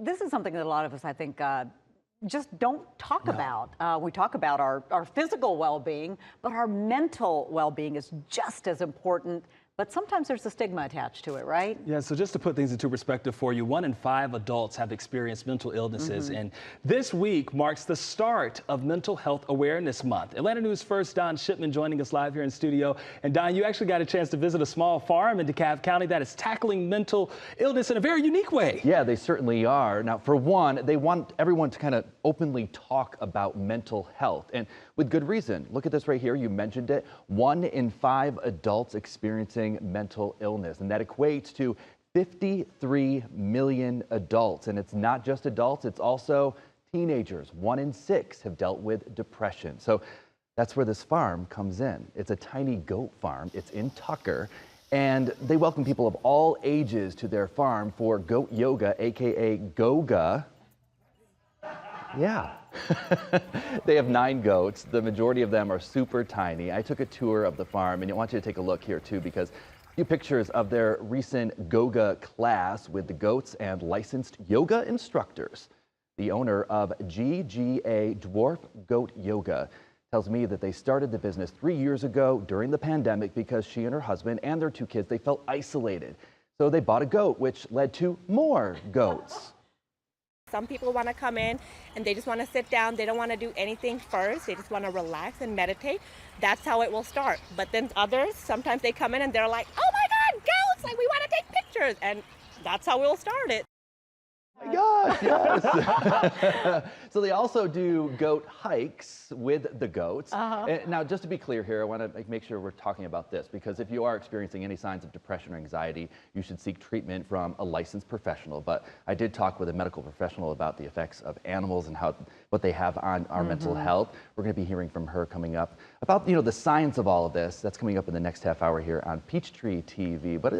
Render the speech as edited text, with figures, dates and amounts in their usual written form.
this is something that a lot of us, I think, just don't talk about. We talk about our physical well-being, but our mental well-being is just as important. But sometimes there's a stigma attached to it, right? Yeah, so just to put things into perspective for you, 1 in 5 adults have experienced mental illnesses. And this week marks the start of Mental Health Awareness Month. Atlanta News First Don Shipman joining us live here in studio. And Don, you actually got a chance to visit a small farm in DeKalb County that is tackling mental illness in a very unique way. Yeah, they certainly are. Now, for one, they want everyone to kind of openly talk about mental health, and with good reason. Look at this right here. You mentioned it. 1 in 5 adults experiencing mental illness, and that equates to 53 million adults. And it's not just adults, it's also teenagers. 1 in 6 have dealt with depression. So that's where this farm comes in. It's a tiny goat farm. It's in Tucker, and they welcome people of all ages to their farm for goat yoga, aka Goga. Yeah. They have 9 goats. The majority of them are super tiny. I took a tour of the farm, and I want you to take a look here too, because a few pictures of their recent Goga class with the goats and licensed yoga instructors. The owner of GGA Dwarf Goat Yoga tells me that they started the business 3 years ago during the pandemic because she and her husband and their 2 kids, they felt isolated. So they bought a goat, which led to more goats. Some people want to come in and they just want to sit down. They don't want to do anything first. They just want to relax and meditate. That's how it will start. But then others, sometimes they come in and they're like, oh my God, goats, like we want to take pictures. And that's how we'll start it. Oh my gosh, yes. So they also do goat hikes with the goats. And now, just to be clear here, I want to make sure we're talking about this, because if you are experiencing any signs of depression or anxiety, you should seek treatment from a licensed professional. But I did talk with a medical professional about the effects of animals and what they have on our mental health. We're going to be hearing from her coming up about the science of all of this. That's coming up in the next half hour here on Peachtree TV. But